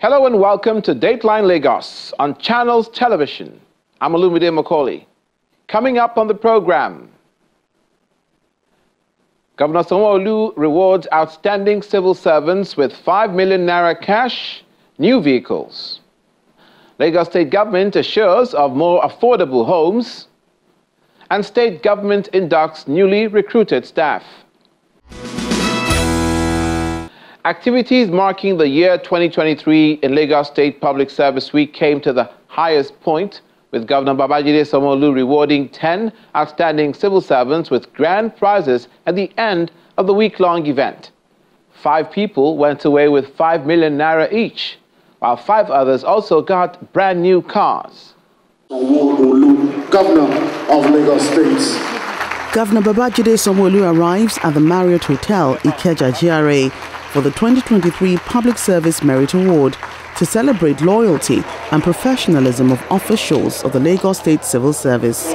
Hello and welcome to Dateline Lagos on Channels Television. I'm Olumide Macaulay. Coming up on the program, Governor Sanwo-Olu rewards outstanding civil servants with 5 million naira cash, new vehicles. Lagos State Government assures of more affordable homes, and State Government inducts newly recruited staff. Activities marking the year 2023 in Lagos State Public Service Week came to the highest point, with Governor Babajide Sanwo-Olu rewarding 10 outstanding civil servants with grand prizes at the end of the week-long event. 5 people went away with 5 million naira each, while 5 others also got brand new cars. Sanwo-Olu, Governor of Lagos State. Governor Babajide Sanwo-Olu arrives at the Marriott Hotel, Ikeja, GRA, for the 2023 Public Service Merit Award to celebrate loyalty and professionalism of officials of the Lagos State Civil Service.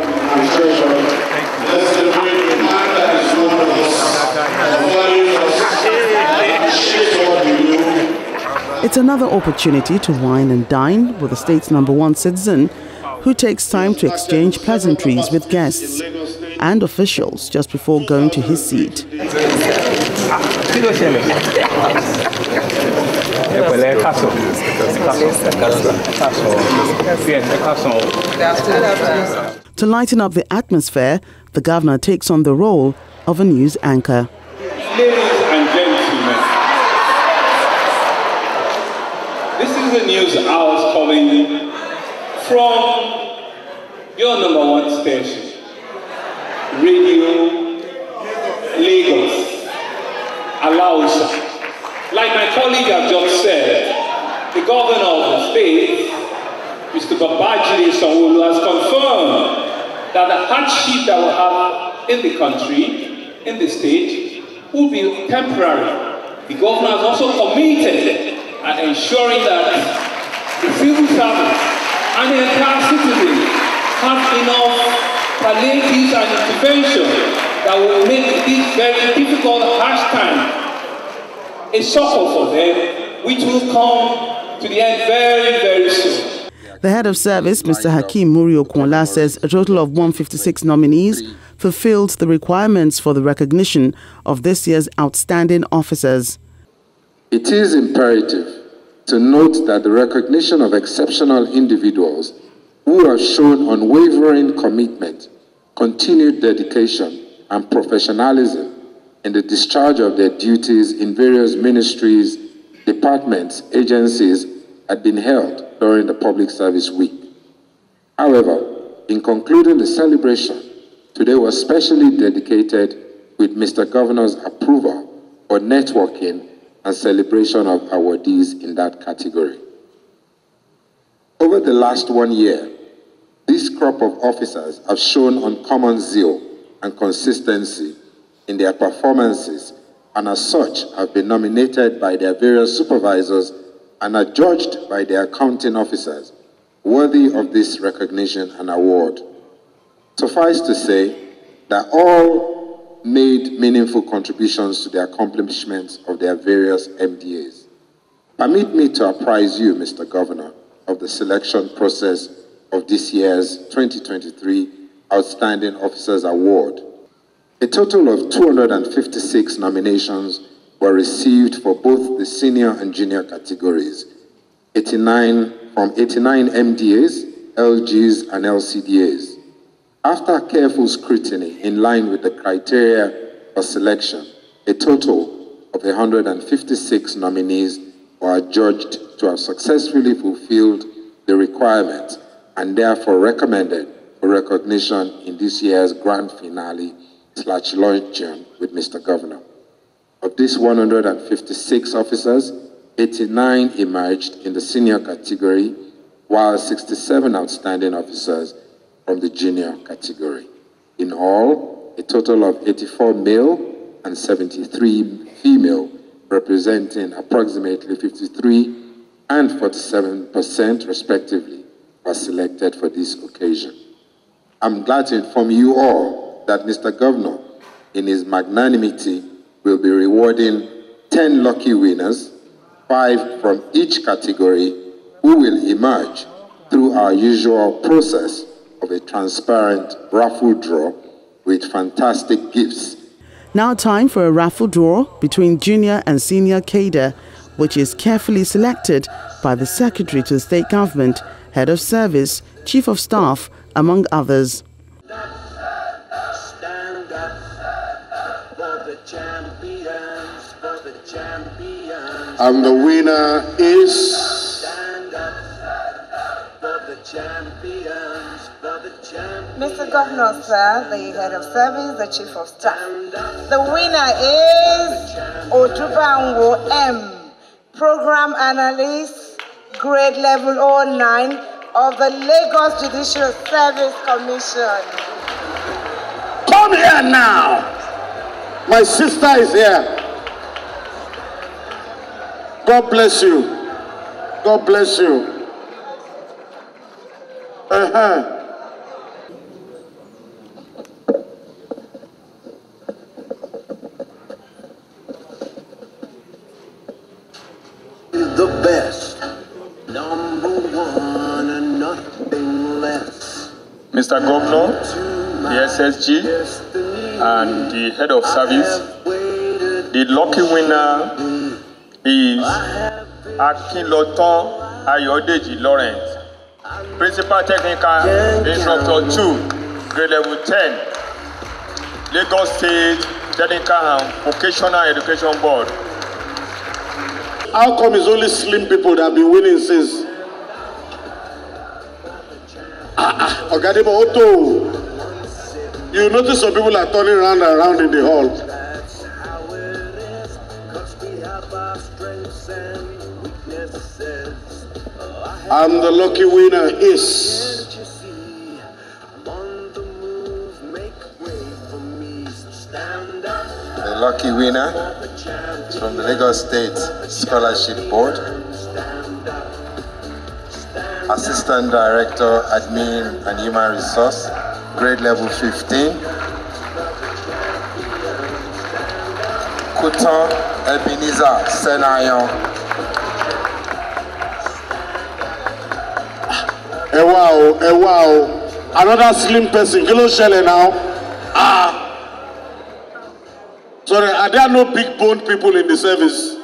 It's another opportunity to wine and dine with the state's #1 citizen, who takes time to exchange pleasantries with guests and officials just before going to his seat. To lighten up the atmosphere, the governor takes on the role of a news anchor. Ladies and gentlemen, this is the news I was calling from your #1 station, Radio Lagos, Alausa. Like my colleague have just said, the governor of the state, Mr. Babajide Sanwo-Olu, has confirmed that the hardship that we have in the country, in the state, will be temporary. The governor has also committed at ensuring that the civil servants and the entire citizen have enough palliatives and intervention that will make this very difficult, harsh time a succor for them, which will come to the end very, very soon. The head of service, Mr. Hakeem Muri-Okunla, says a total of 156 nominees fulfilled the requirements for the recognition of this year's outstanding officers. It is imperative to note that the recognition of exceptional individuals who have shown unwavering commitment, continued dedication, and professionalism in the discharge of their duties in various ministries, departments, agencies had been held during the Public Service Week. However, in concluding the celebration, today was specially dedicated with Mr. Governor's approval for networking and celebration of awardees in that category. Over the last 1 year, this crop of officers have shown uncommon zeal and consistency in their performances, and as such have been nominated by their various supervisors and are judged by their accounting officers worthy of this recognition and award. Suffice to say that all made meaningful contributions to the accomplishments of their various MDAs. Permit me to apprise you, Mr. Governor, of the selection process of this year's 2023 Outstanding Officers Award. A total of 256 nominations were received for both the senior and junior categories, 89 MDAs, LGs, and LCDAs. After careful scrutiny in line with the criteria for selection, a total of 156 nominees were judged to have successfully fulfilled the requirements and therefore recommended for recognition in this year's grand finale /luncheon with Mr. Governor. Of these 156 officers, 89 emerged in the senior category, while 67 outstanding officers from the junior category. In all, a total of 84 male and 73 female, representing approximately 53 and 47% respectively, were selected for this occasion. I'm glad to inform you all that Mr. Governor, in his magnanimity, will be rewarding 10 lucky winners 5 from each category who will emerge through our usual process of a transparent raffle draw with fantastic gifts. Now time for a raffle draw between junior and senior cadre, which is carefully selected by the Secretary to the State Government, Head of Service, Chief of Staff, among others. Stand up for the champions, for the champions. And the winner is... Stand up for the champions, for the champions. Mr. Governor, sir, the Head of Service, the Chief of Staff. The winner is Odubanwo M, Program Analyst, Grade Level 09 of the Lagos Judicial Service Commission. Come here now. My sister is here. God bless you. God bless you. The best, number one and nothing less. Mr. Governor, the SSG, and the Head of Service, the lucky winner is Akinlotan Ayodeji Lawrence, Principal Technical Instructor 2, Grade Level 10, Lagos State Technical and Vocational Education Board. How come it's only slim people that have been winning since? Ogadebo Otto. You notice some people are turning around and around in the hall. That's how it is, 'cause we have our strengths and weaknesses. And the lucky winner is... Can't you see? I'm on the move, make way for me, so stand up. The lucky winner is from the Lagos State Scholarship Board, Assistant Director, Admin and Human Resource, Grade Level 15, Kutan Ebenezer Senayon. Wow. Another slim person. Kilo Shelley now. Sorry, are there no big boned people in the service?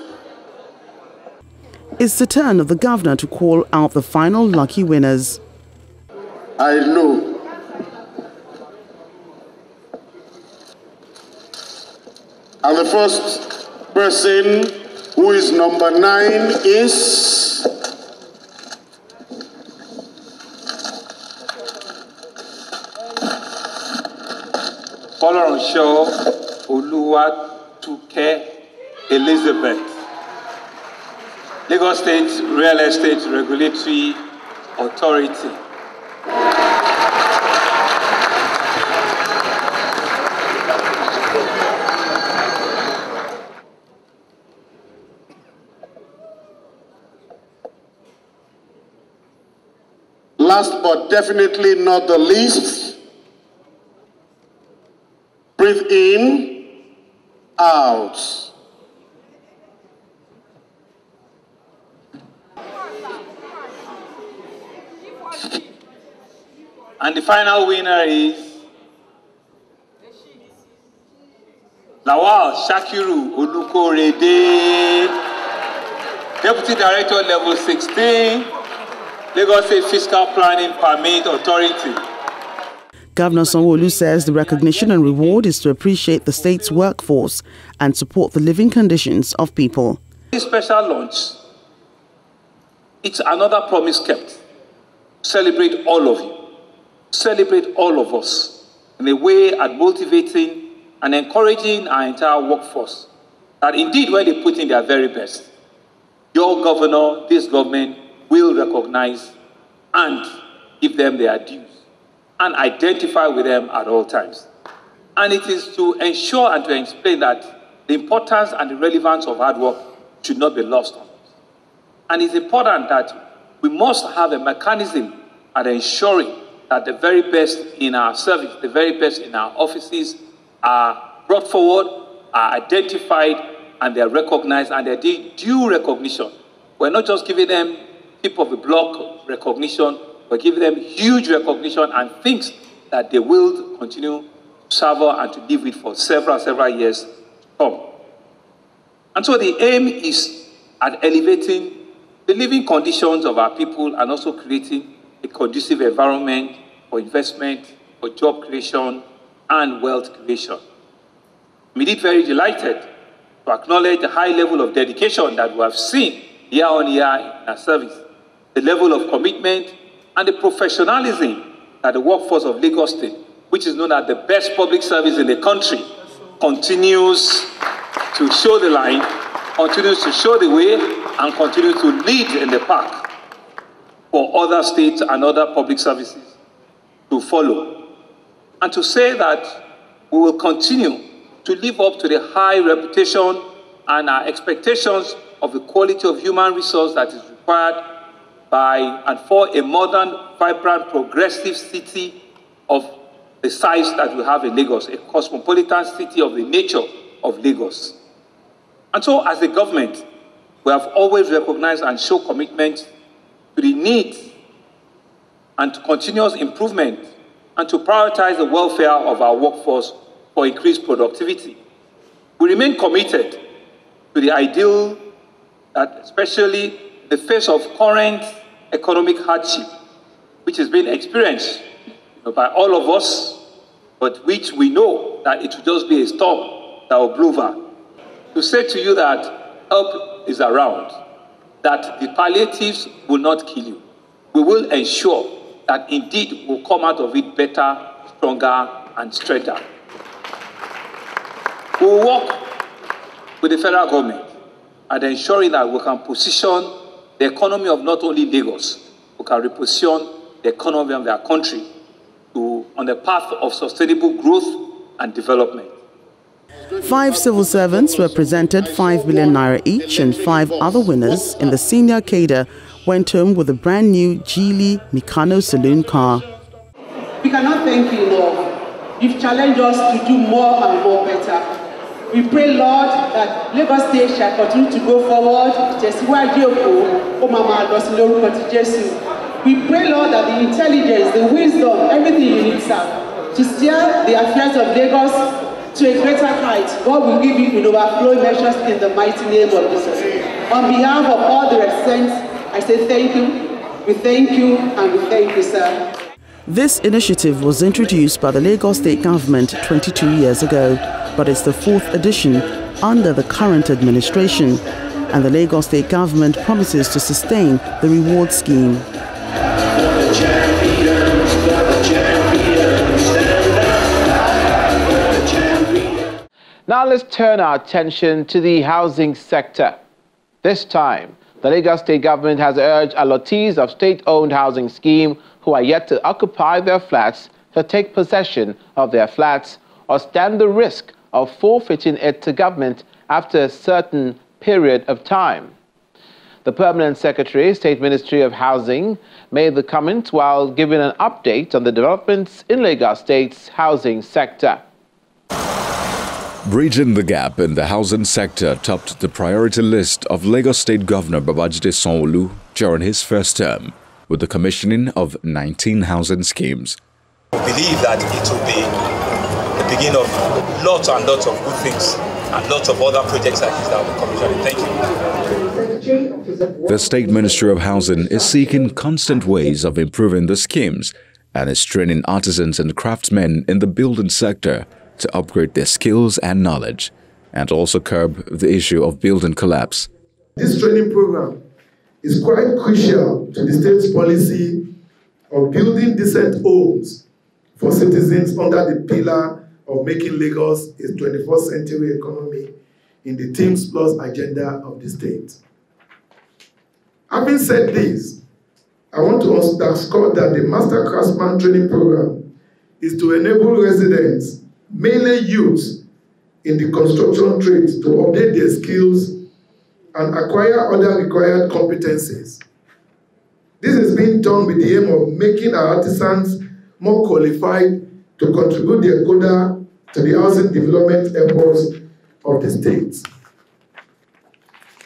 It's the turn of the governor to call out the final lucky winners. I know. And the first person, who is number 9, is... Sanwo-Olu Elizabeth, Lagos State Real Estate Regulatory Authority. Last but definitely not the least, breathe in, out. And the final winner is Lawal Shakiru Olukorede, Deputy Director Level 16, Lagos State Fiscal Planning Permit Authority. Governor Sanwo-Olu says the recognition and reward is to appreciate the state's workforce and support the living conditions of people. This special launch, it's another promise kept. Celebrate all of you. Celebrate all of us in a way at motivating and encouraging our entire workforce that indeed when they put in their very best, your governor, this government will recognize and give them their dues and identify with them at all times. And it is to ensure and to explain that the importance and the relevance of hard work should not be lost on us. And it's important that we must have a mechanism at ensuring that the very best in our service, the very best in our offices are brought forward, are identified, and they are recognized, and they are due recognition. We're not just giving them tip of the block recognition, we're giving them huge recognition and things that they will continue to savour and to live with for several years to come. And so the aim is at elevating the living conditions of our people and also creating a conducive environment for investment, for job creation, and wealth creation. I'm indeed very delighted to acknowledge the high level of dedication that we have seen year on year in our service, the level of commitment and the professionalism that the workforce of Lagos State, which is known as the best public service in the country, continues to show the line, continues to show the way, and continues to lead in the pack for other states and other public services to follow. And to say that we will continue to live up to the high reputation and our expectations of the quality of human resource that is required by and for a modern, vibrant, progressive city of the size that we have in Lagos, a cosmopolitan city of the nature of Lagos. And so as a government, we have always recognized and shown commitment to the need and to continuous improvement and to prioritize the welfare of our workforce for increased productivity. We remain committed to the ideal that, especially in the face of current economic hardship, which has been experienced by all of us, but which we know that it will just be a storm that will blow over, to say to you that help is around, that the palliatives will not kill you. We will ensure that indeed we'll come out of it better, stronger, and straighter. We will work with the federal government at ensuring that we can position the economy of not only Lagos, we can reposition the economy of our country on the path of sustainable growth and development. 5 civil servants were presented 5 million naira each, and 5 other winners in the senior cadre went home with a brand new Geely Mikano saloon car. We cannot thank you enough. You've challenged us to do more and more better. We pray, Lord, that Lagos State shall continue to go forward. We pray, Lord, that the intelligence, the wisdom, everything you need, sir, to steer the affairs of Lagos to a greater height. God will give you in overflowing measures in the mighty name of Jesus. On behalf of all the residents, I say thank you, we thank you, and we thank you, sir. This initiative was introduced by the Lagos State government 22 years ago, but it's the 4th edition under the current administration, and the Lagos State government promises to sustain the reward scheme. Now let's turn our attention to the housing sector. This time, the Lagos State government has urged allottees of state-owned housing scheme who are yet to occupy their flats to take possession of their flats or stand the risk of forfeiting it to government after a certain period of time. The Permanent Secretary, State Ministry of Housing, made the comment while giving an update on the developments in Lagos State's housing sector. Bridging the gap in the housing sector topped the priority list of Lagos State Governor Babajide Sanwo-Olu during his first term, with the commissioning of 19 housing schemes. We believe that it will be the beginning of lots and lots of good things and lots of other projects like this that will be commissioned. Thank you. The State Ministry of Housing is seeking constant ways of improving the schemes and is training artisans and craftsmen in the building sector to upgrade their skills and knowledge, and also curb the issue of building collapse. This training program is quite crucial to the state's policy of building decent homes for citizens under the pillar of making Lagos a 21st century economy in the Teams Plus agenda of the state. Having said this, I want to underscore that the Master Craftsman Training Program is to enable residents, mainly youths, in the construction trades to update their skills and acquire other required competencies. This is being done with the aim of making our artisans more qualified to contribute their quota to the housing development efforts of the state.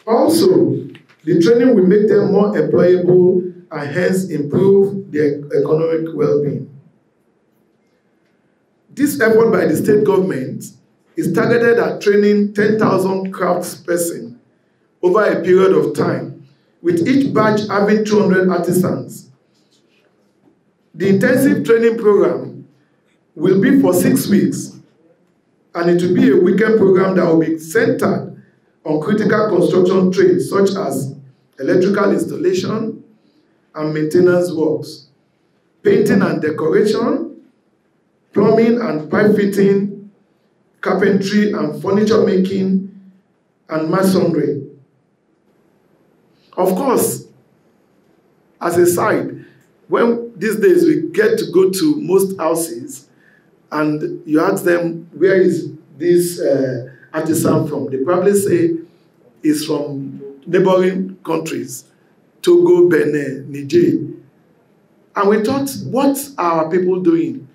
Also, the training will make them more employable and hence improve their economic well-being. This effort by the state government is targeted at training 10,000 craftspersons over a period of time, with each batch having 200 artisans. The intensive training program will be for 6 weeks, and it will be a weekend program that will be centered on critical construction trades such as electrical installation and maintenance works, painting and decoration, plumbing and pipe fitting, carpentry and furniture making, and masonry. Of course, as a side, when these days we get to go to most houses and you ask them, where is this artisan from? They probably say it's from neighboring countries, Togo, Benin, Niger. And we thought, what are people doing?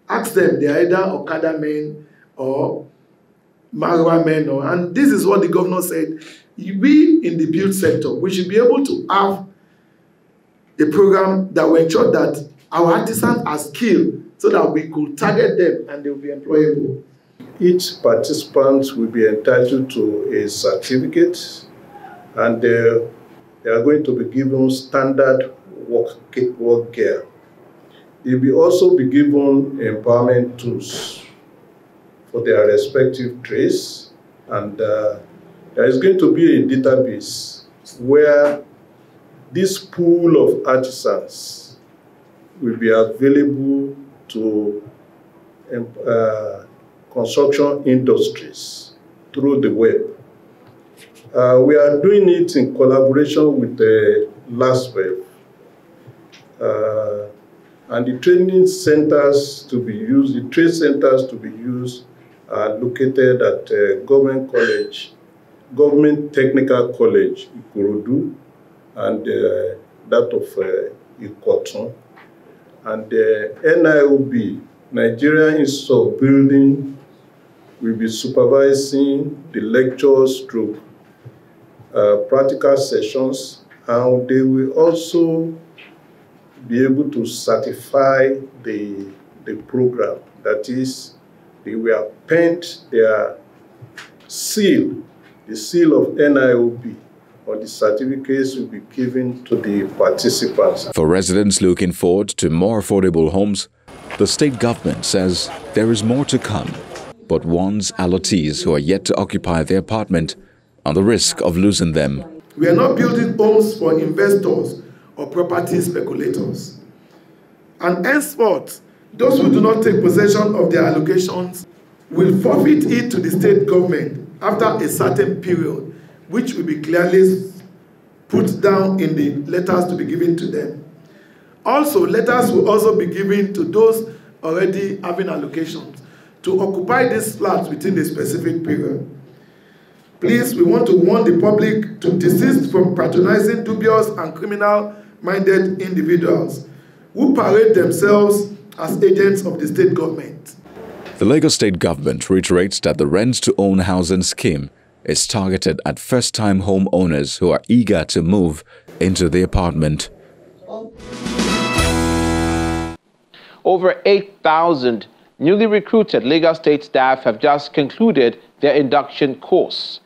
Ask them, they're either Okada men or Marwa men. And this is what the governor said. We in the build sector, we should be able to have a program that will ensure that our artisans are skilled so that we could target them and they will be employable. Each participant will be entitled to a certificate, and they are going to be given standard work gear. They will also be given empowerment tools for their respective trades, and there is going to be a database where this pool of artisans will be available to construction industries through the web. We are doing it in collaboration with the LASWEB, and the training centers to be used, the trade centers to be used are located at Government Technical College, Ikorodu, and that of Ikoton. And the NIOB, Nigerian Institute of Building, will be supervising the lectures through practical sessions, and they will also be able to certify the program. That is, they will paint their seal, the seal of NIOB, or the certificates will be given to the participants. For residents looking forward to more affordable homes, the state government says there is more to come, but warns allottees who are yet to occupy their apartment on the risk of losing them. We are not building homes for investors or property speculators. And henceforth, those who do not take possession of their allocations will forfeit it to the state government after a certain period, which will be clearly put down in the letters to be given to them. Also, letters will also be given to those already having allocations to occupy these flats within a specific period. Please, we want to warn the public to desist from patronizing dubious and criminal-minded individuals who parade themselves as agents of the state government. The Lagos State government reiterates that the rent-to-own housing scheme is targeted at first-time homeowners who are eager to move into the apartment. Over 8,000 newly recruited Lagos State staff have just concluded their induction course.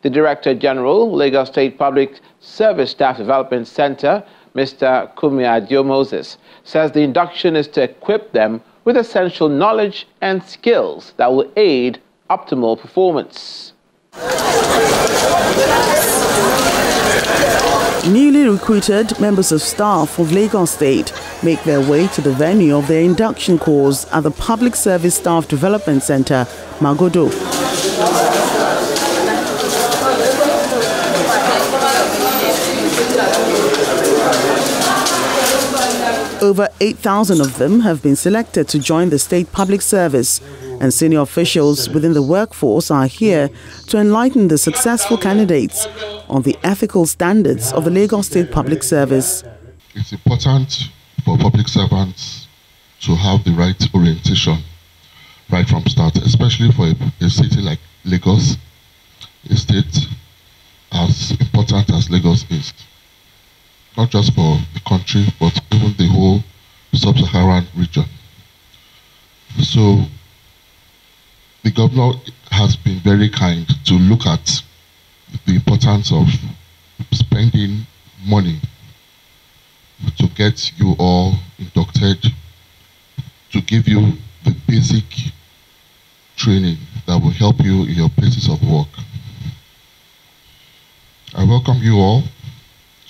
The Director General, Lagos State Public Service Staff Development Center, Mr. Kumi Moses, says the induction is to equip them with essential knowledge and skills that will aid optimal performance. Newly recruited members of staff of Lagos State make their way to the venue of their induction course at the Public Service Staff Development Center, Magodo. Over 8,000 of them have been selected to join the state public service, and senior officials within the workforce are here to enlighten the successful candidates on the ethical standards of the Lagos State Public Service. It's important for public servants to have the right orientation right from start, especially for a city like Lagos, a state as important as Lagos East, not just for the country, but even the whole sub-Saharan region. So the governor has been very kind to look at the importance of spending money to get you all inducted, to give you the basic training that will help you in your places of work. I welcome you all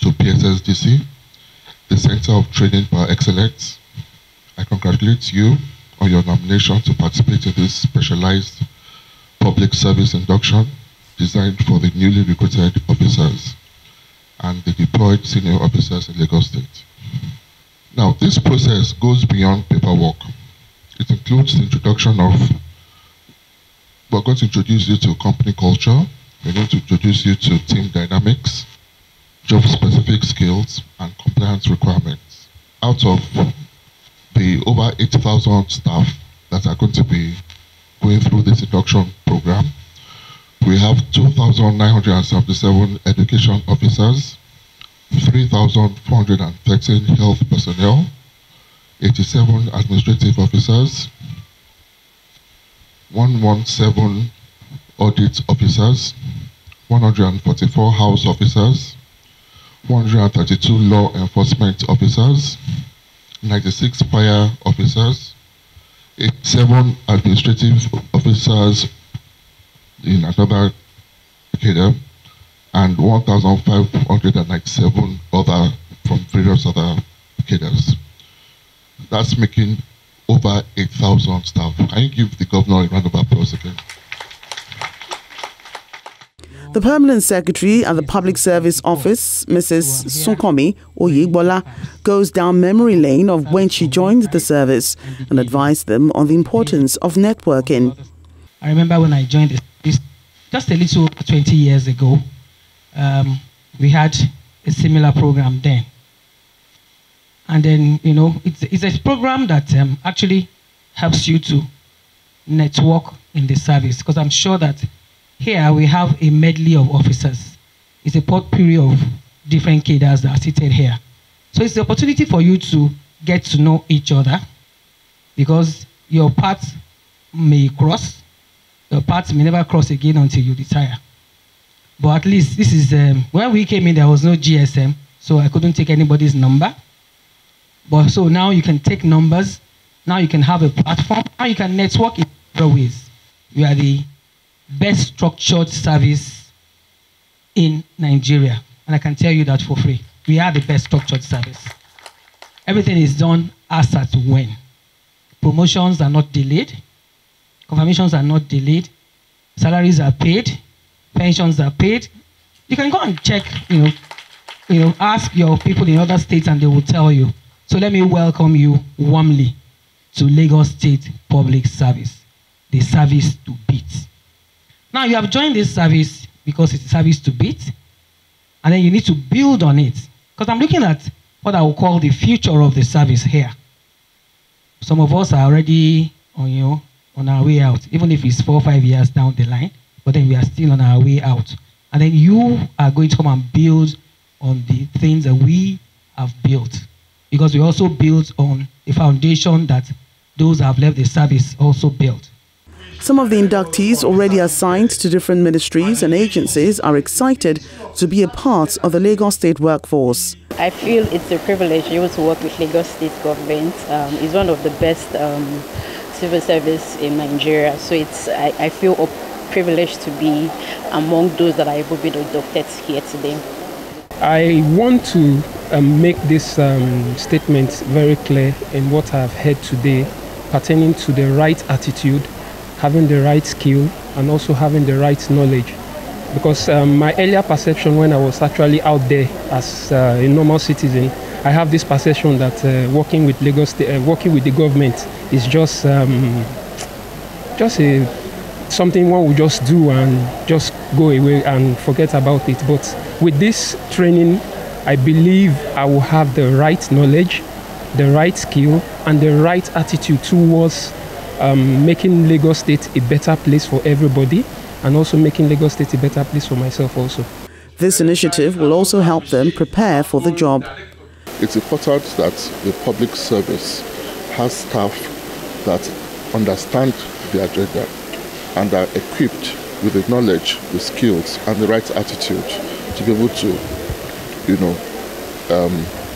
to PSSDC, the Center of Training by Excellence. I congratulate you on your nomination to participate in this specialized public service induction designed for the newly recruited officers and the deployed senior officers in Lagos State. Now, this process goes beyond paperwork. It includes the introduction of, we're going to introduce you to company culture, we're going to introduce you to team dynamics, job-specific skills, and compliance requirements. Out of the over 8,000 staff that are going to be going through this induction program, we have 2,977 education officers, 3,413 health personnel, 87 administrative officers, 117 audit officers, 144 house officers, 132 law enforcement officers, 96 fire officers, 7 administrative officers in another cadre, and 1,597 other from various other cadres. That's making over 8,000 staff. Can you give the governor a round of applause again? The Permanent Secretary at the Public Service Office, Mrs. Sunkomi Oyigbola, goes down memory lane of when she joined the service and advised them on the importance of networking. I remember when I joined the service, just a little 20 years ago, we had a similar program then. And then, you know, it's a program that actually helps you to network in the service, because I'm sure that here we have a medley of officers. It's a potpourri of different cadres that are seated here. So it's the opportunity for you to get to know each other, because your paths may cross, your paths may never cross again until you retire. But at least this is, when we came in, there was no GSM, so I couldn't take anybody's number. But so now you can take numbers, now you can have a platform, now you can network in other ways. We are the best structured service in Nigeria. And I can tell you that for free. We are the best structured service. Everything is done as at when. Promotions are not delayed. Confirmations are not delayed. Salaries are paid. Pensions are paid. You can go and check, ask your people in other states and they will tell you. So let me welcome you warmly to Lagos State Public Service, the service to beat. Now, you have joined this service because it's a service to beat, and then you need to build on it. Because I'm looking at what I will call the future of the service here. Some of us are already on our way out, even if it's 4 or 5 years down the line, but then we are still on our way out. And then you are going to come and build on the things that we have built. Because we also built on a foundation that those who have left the service also built. Some of the inductees already assigned to different ministries and agencies are excited to be a part of the Lagos State workforce. I feel it's a privilege to work with Lagos State government. It's one of the best civil service in Nigeria. So I feel privileged to be among those that are able to be inducted here today. I want to make this statement very clear in what I've heard today pertaining to the right attitude, having the right skill, and also having the right knowledge. Because my earlier perception when I was actually out there as a normal citizen, I have this perception that working with Lagos State, working with the government is just something one will just do and just go away and forget about it. But with this training, I believe I will have the right knowledge, the right skill, and the right attitude towards making Lagos State a better place for everybody, and also making Lagos State a better place for myself also. This initiative will also help them prepare for the job. It's important that the public service has staff that understand the agenda and are equipped with the knowledge, the skills, and the right attitude to be able to,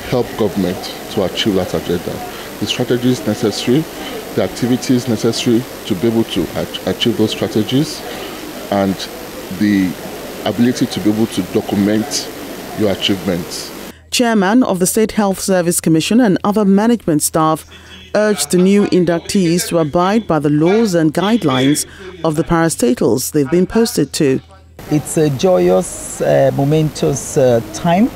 help government to achieve that agenda. The strategies necessary, the activities necessary to be able to achieve those strategies, and the ability to be able to document your achievements. Chairman of the State Health Service Commission and other management staff urged the new inductees to abide by the laws and guidelines of the parastatals they've been posted to. It's a joyous, momentous time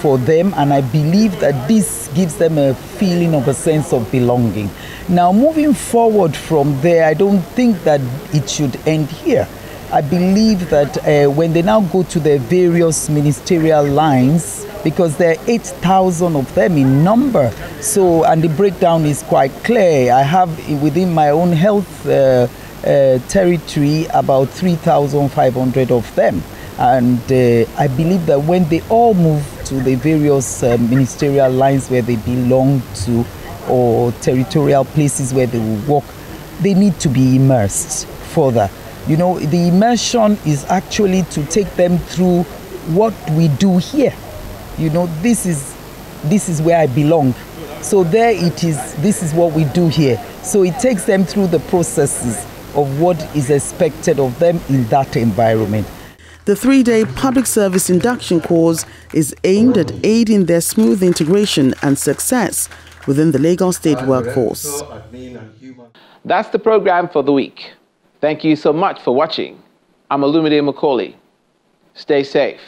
for them, and I believe that this gives them a feeling of a sense of belonging. Now, moving forward from there, I don't think that it should end here. I believe that when they now go to their various ministerial lines, because there are 8,000 of them in number, so, and the breakdown is quite clear. I have within my own health territory about 3,500 of them. And I believe that when they all move to the various ministerial lines where they belong to, or territorial places where they will work, they need to be immersed further. The immersion is actually to take them through what we do here. This is where I belong. So there it is, this is what we do here. So it takes them through the processes of what is expected of them in that environment. The 3-day public service induction course is aimed at aiding their smooth integration and success within the Lagos State workforce. That's the program for the week. Thank you so much for watching. I'm Olumide Macaulay. Stay safe.